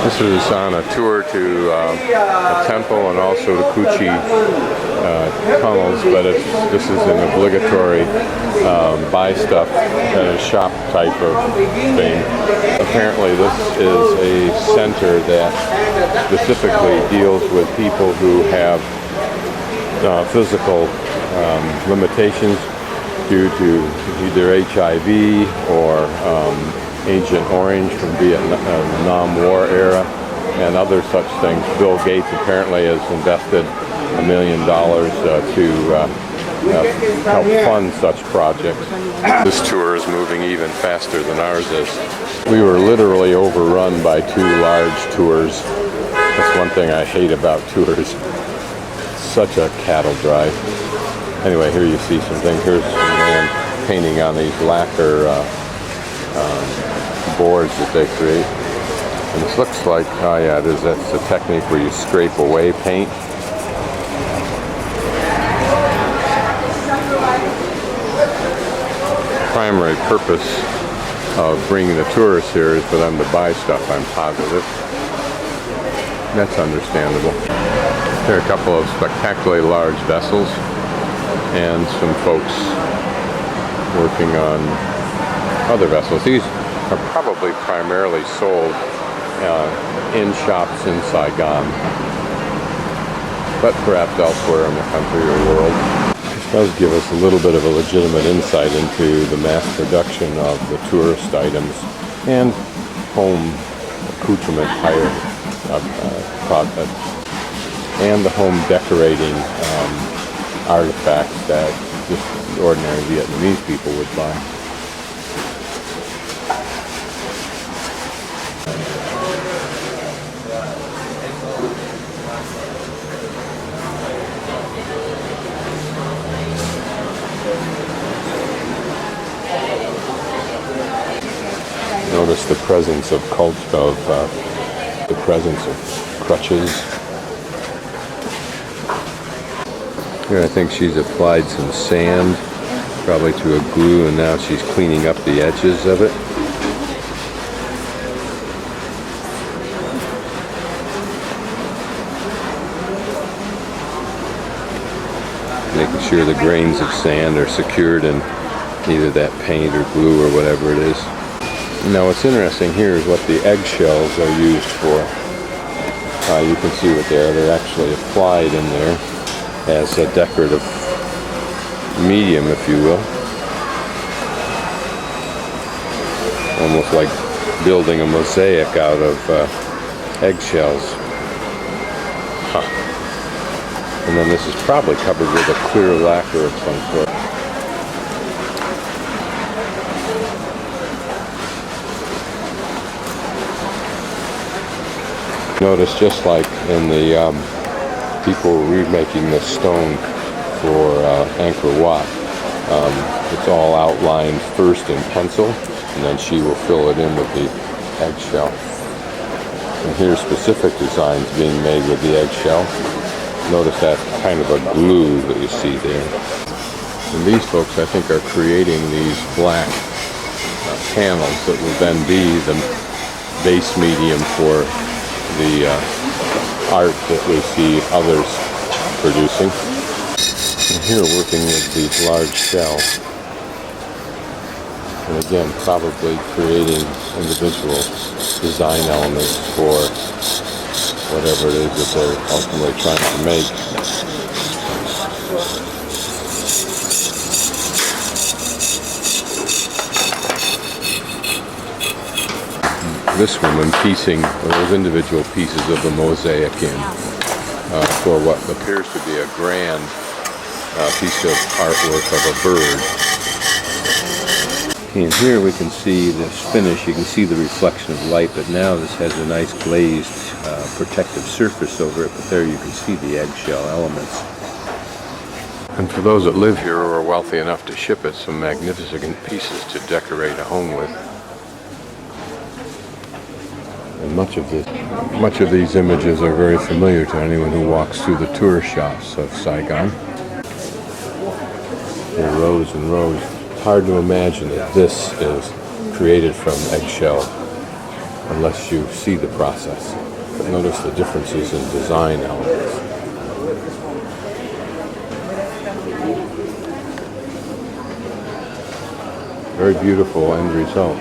This is on a tour to a temple and also the Kuchi tunnels, but this is an obligatory buy stuff at a shop type of thing. Apparently this is a center that specifically deals with people who have physical limitations due to either HIV or Agent Orange from Vietnam War era and other such things. Bill Gates apparently has invested $1 million to help fund such projects. This tour is moving even faster than ours is. We were literally overrun by 2 large tours. That's one thing I hate about tours. Such a cattle drive. Anyway, here you see some things. Here's a man painting on these lacquer boards that they create. And this looks like, oh yeah, that's a technique where you scrape away paint. Primary purpose of bringing the tourists here is for them to buy stuff, I'm positive. That's understandable. There are a couple of spectacularly large vessels and some folks working on other vessels. These are probably primarily sold in shops in Saigon, but perhaps elsewhere in the country or world. This does give us a little bit of a legitimate insight into the mass production of the tourist items and home accoutrement and the home decorating artifacts that just ordinary Vietnamese people would buy. Notice the presence of the presence of crutches. Here I think she's applied some sand, probably to a glue, and now she's cleaning up the edges of it. Making sure the grains of sand are secured in either that paint or glue or whatever it is. Now what's interesting here is what the eggshells are used for. You can see what they're actually applied in there as a decorative medium, if you will. Almost like building a mosaic out of eggshells. And then this is probably covered with a clear lacquer of some sort. Notice, just like in the people remaking the stone for Angkor Wat, it's all outlined first in pencil, and then she will fill it in with the eggshell. And here's specific designs being made with the eggshell. Notice that kind of a glue that you see there. And these folks, I think, are creating these black panels that will then be the base medium for the art that we see others producing. And here working with these large shells. And again, probably creating individual design elements for whatever it is that they're ultimately trying to make. This woman piecing those individual pieces of the mosaic in for what appears to be a grand piece of artwork of a bird. And here we can see this finish. You can see the reflection of light, but now this has a nice glazed protective surface over it, but there you can see the eggshell elements. And for those that live here or are wealthy enough to ship it, some magnificent pieces to decorate a home with. And much of these images are very familiar to anyone who walks through the tourist shops of Saigon. There are rows and rows. It's hard to imagine that this is created from eggshell unless you see the process. But notice the differences in design elements. Very beautiful end result.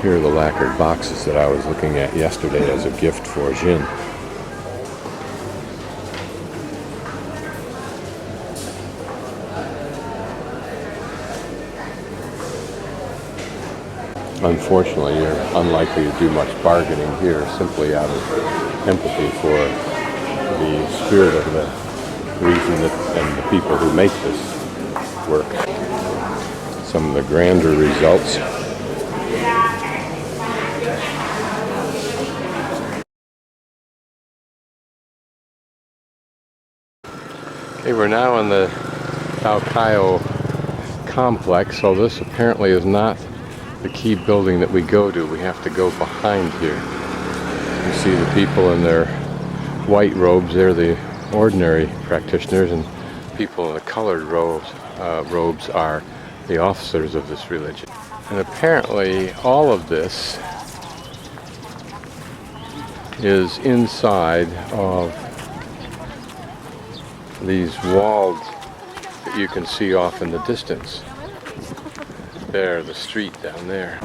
Here are the lacquered boxes that I was looking at yesterday as a gift for Jin. Unfortunately, you're unlikely to do much bargaining here simply out of empathy for the spirit of the reason and the people who make this work. Some of the grander results. Okay, we're now in the Cao complex, so this apparently is not the key building that we go to. We have to go behind here. You see the people in their white robes, they're the ordinary practitioners, and people in the colored robes are the officers of this religion. And apparently all of this is inside of these walls that you can see off in the distance. There, the street down there.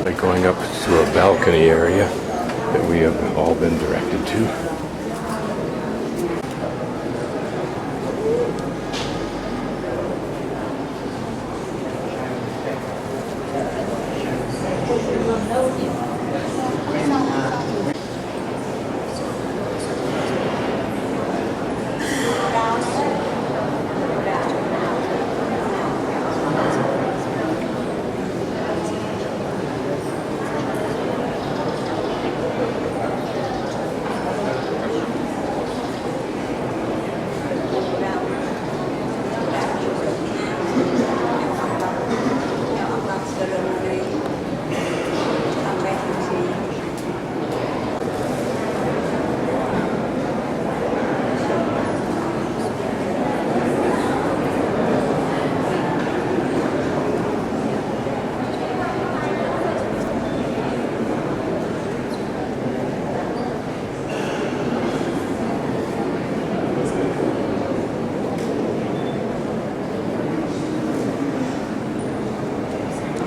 Like going up to a balcony area that we have all been directed to.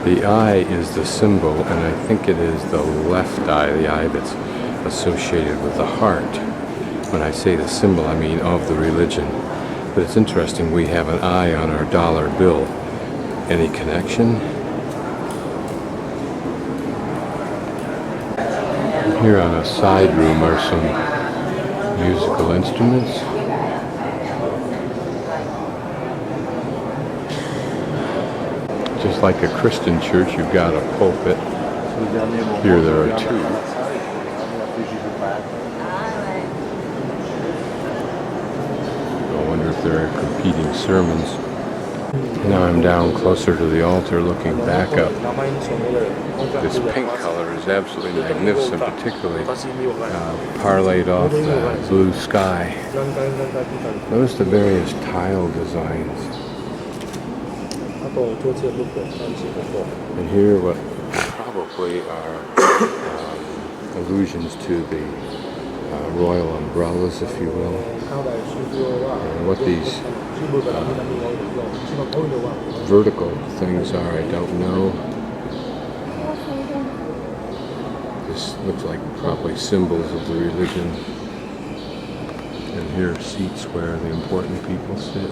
The eye is the symbol, and I think it is the left eye, the eye that's associated with the heart. When I say the symbol, I mean of the religion. But it's interesting, we have an eye on our dollar bill. Any connection? Here on a side room are some musical instruments. Just like a Christian church, you've got a pulpit. Here there are two. I wonder if there are competing sermons. Now I'm down closer to the altar looking back up. This pink color is absolutely magnificent, particularly parlayed off the blue sky. Notice the various tile designs. And here what probably are allusions to the royal umbrellas, if you will. And what these vertical things are, I don't know. This looks like probably symbols of the religion. And here are seats where the important people sit.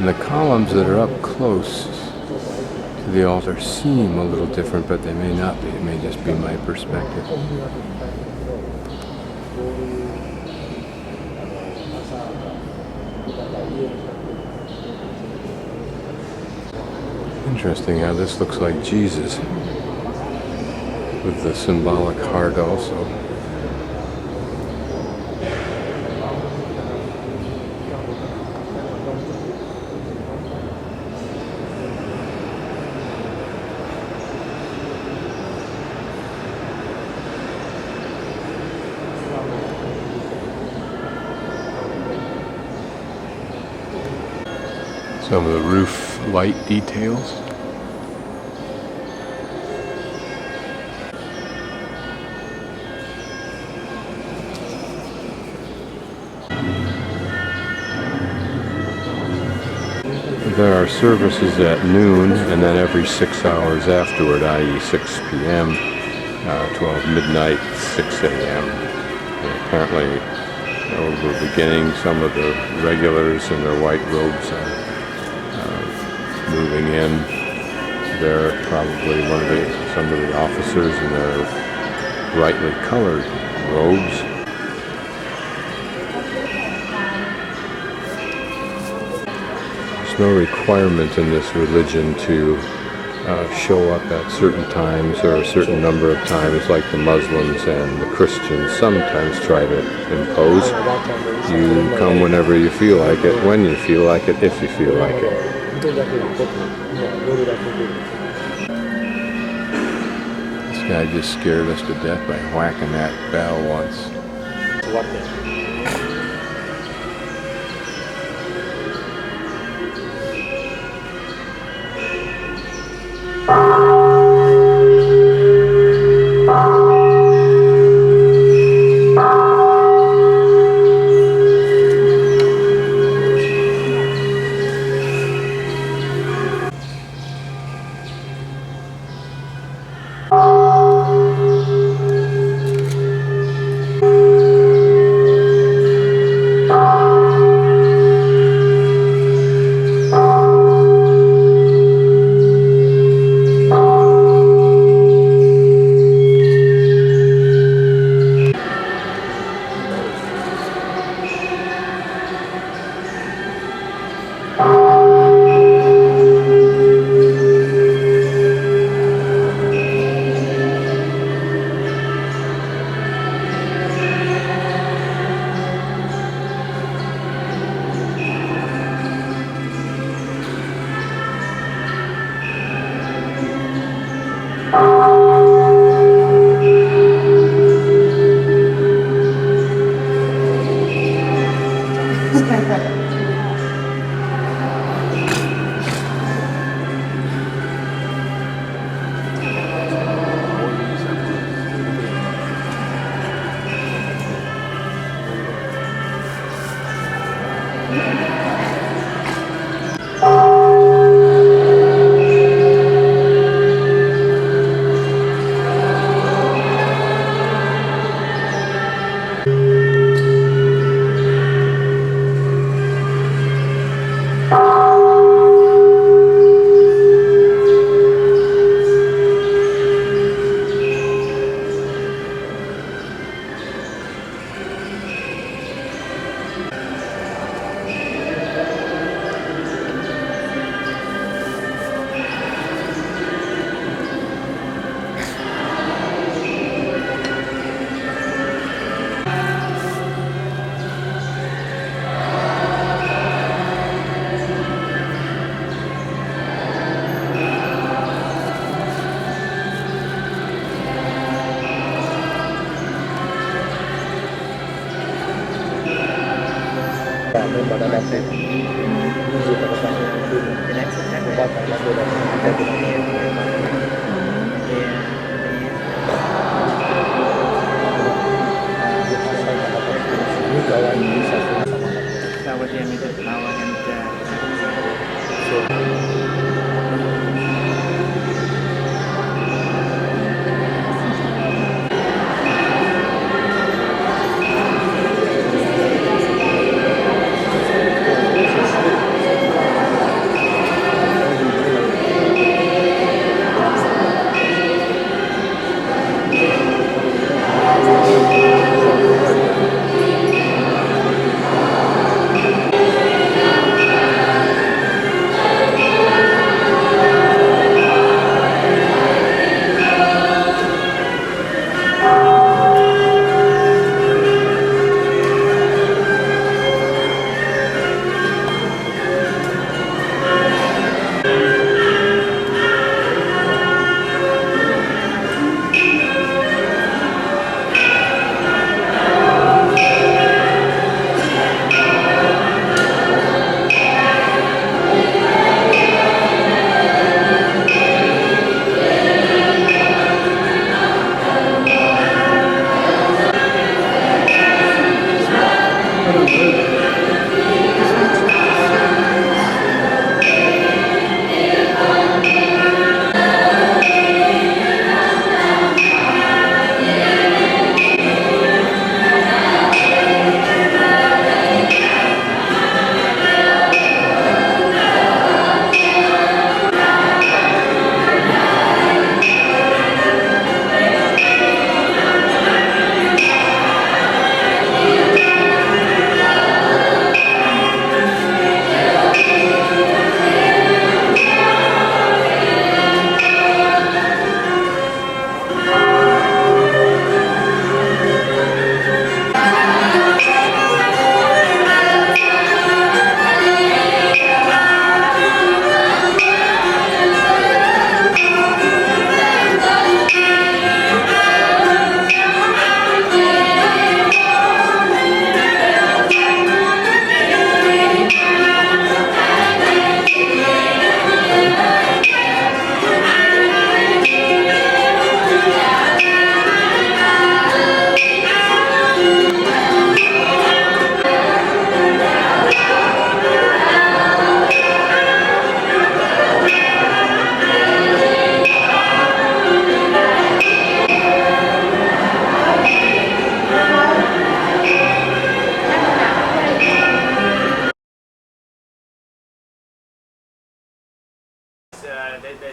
And the columns that are up close to the altar seem a little different, but they may not be. It may just be my perspective. Interesting how this looks like Jesus with the symbolic heart also. Some of the roof light details. There are services at noon and then every 6 hours afterward, i.e. 6 p.m., 12 midnight, 6 a.m. And apparently, we're beginning. Some of the regulars in their white robes are moving in. They're probably some of the officers in their brightly colored robes. There's no requirement in this religion to show up at certain times or a certain number of times like the Muslims and the Christians sometimes try to impose. You come whenever you feel like it, when you feel like it, if you feel like it. This guy just scared us to death by whacking that bell once.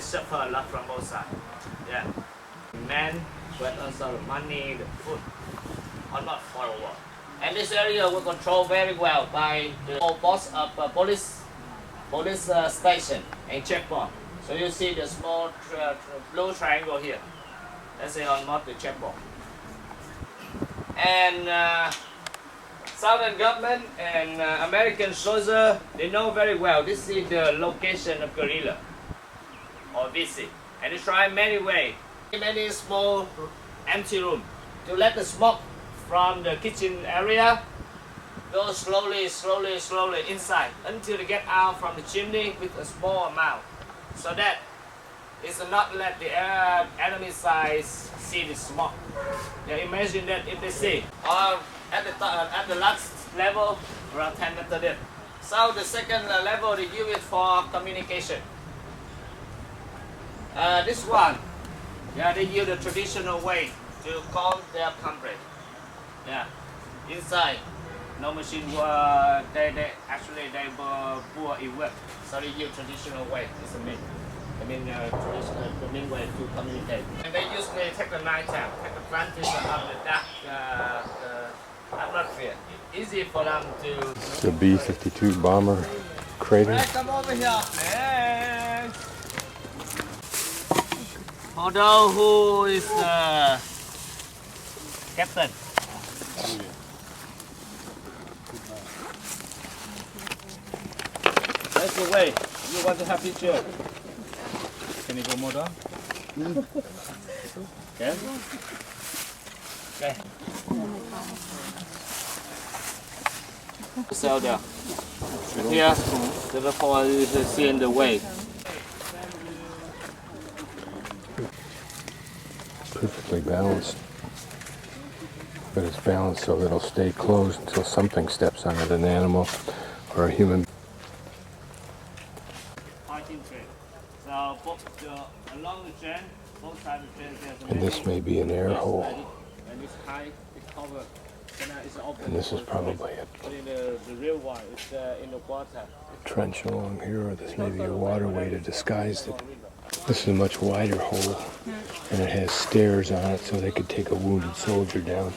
suffer a lot from both sides. Yeah. Men, but also money, the food, are not far away. And this area was controlled very well by the boss of police station and checkpoint. So you see the small blue triangle here. That's almost the checkpoint. And Southern government and American soldiers, they know very well this is the location of guerrilla or VC. And they try many ways, many small empty room to let the smoke from the kitchen area go slowly inside until they get out from the chimney with a small amount, so that it's not let the enemy side see the smoke. Yeah, imagine that if they see, or at the last level around 10 meters deep. So the second level they use it for communication. This one, yeah, they use the traditional way to call their comrade. Yeah, inside, no machine. They poor in work, so they use traditional way. It's a traditional the main way to communicate. And they usually take the night time, take advantage of the dark atmosphere. Easy for them to. The B-52 bomber crater. Hey, come over here. Hey. Although who is captain? That's the way. You want to have picture? Can you go more down? Okay. Okay. So there. Here, the fall is seeing the way. Perfectly balanced. But it's balanced so that it'll stay closed until something steps on it, an animal or a human. So along the chain, both sides of the chain, there's And this may be an air hole. And it's high, it's covered. It's open. And this is probably a But in the real one, it's in the water. trench along here, or this may be a waterway to disguise it. This is a much wider hole, and it has stairs on it so they could take a wounded soldier down.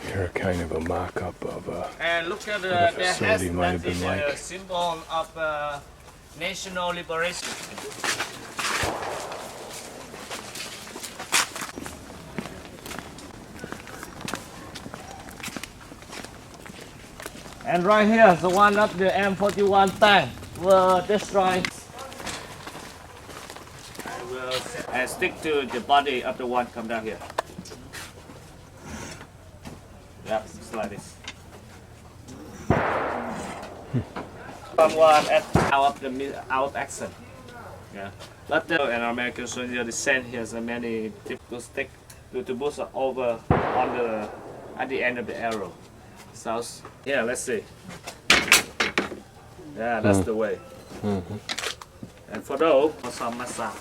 Here, kind of a mock-up of And look at what the a facility might have been like. The symbol of national liberation. And right here, the one of the M41 tank will destroy. I will stick to the body of the one come down here. Yep, just like this. Someone out of accent. Yeah. But an American soldier sent here so many to stick to boost over on the at the end of the arrow. So yeah, let's see. Yeah, that's the way. And for those, for some massage.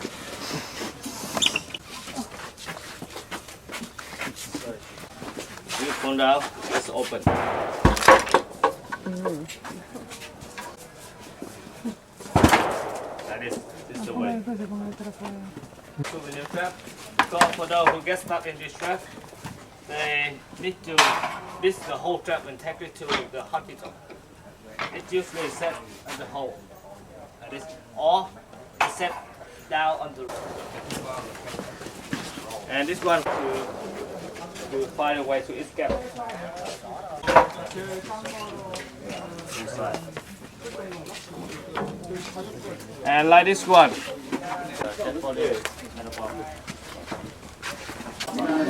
You pull down, let's open. That is the way. So when you trap, so for those who get stuck in this trap, they need to miss the whole trap and take it to the hospital. It's usually set at the hole, like this, or it's set down on the. And this one to find a way to escape. Inside. And like this one.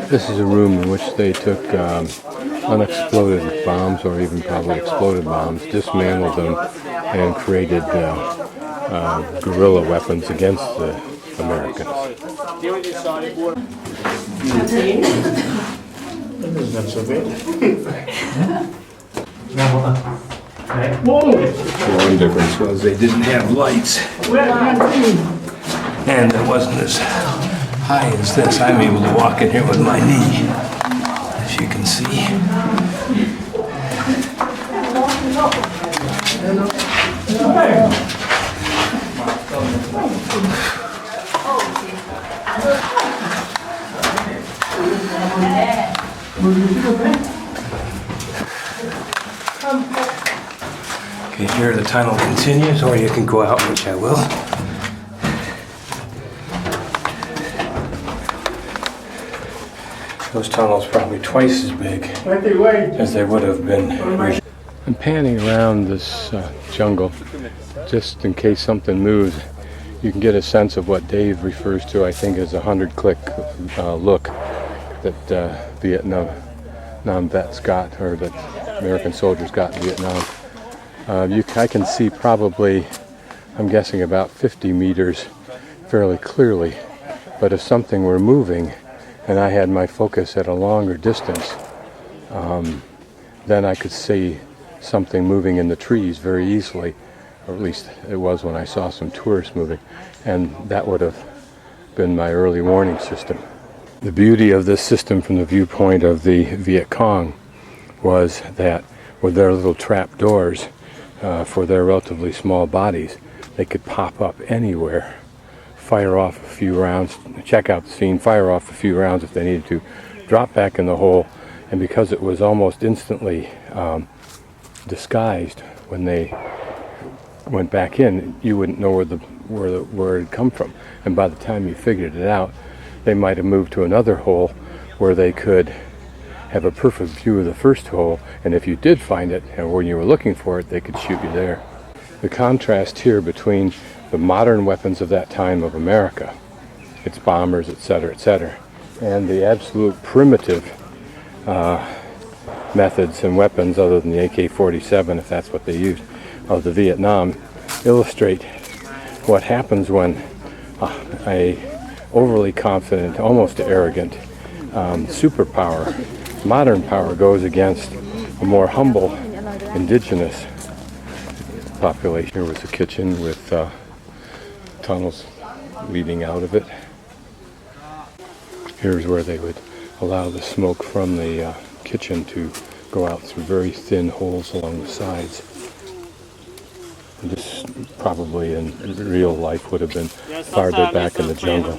This is a room in which they took unexploded bombs, or even probably exploded bombs, dismantled them, and created guerrilla weapons against the Americans. Not so bad. One difference was they didn't have lights, and it wasn't as high as this. I'm able to walk in here with my knee, as you can see. Okay, here the tunnel continues, or you can go out, which I will. Those tunnels probably twice as big as they would have been. I'm panning around this jungle just in case something moves. You can get a sense of what Dave refers to, I think, as a 100-click look that Vietnam vets got, or that American soldiers got in Vietnam. I can see probably, I'm guessing, about 50 meters fairly clearly. But if something were moving and I had my focus at a longer distance, then I could see something moving in the trees very easily, or at least it was when I saw some tourists moving, and that would have been my early warning system. The beauty of this system from the viewpoint of the Viet Cong was that with their little trap doors for their relatively small bodies, they could pop up anywhere, fire off a few rounds, check out the scene, fire off a few rounds if they needed to, drop back in the hole, and because it was almost instantly disguised when they went back in, you wouldn't know where it had come from. And by the time you figured it out, they might have moved to another hole where they could have a perfect view of the first hole, and if you did find it, and when you were looking for it, they could shoot you there. The contrast here between the modern weapons of that time of America, its bombers, etc., and the absolute primitive methods and weapons, other than the AK-47, if that's what they used, of the Vietnam, illustrate what happens when a overly confident, almost arrogant superpower, modern power, goes against a more humble, indigenous population. Here was a kitchen with tunnels leading out of it. Here's where they would allow the smoke from the kitchen to go out through very thin holes along the sides. And this probably in real life would have been farther back in the jungle.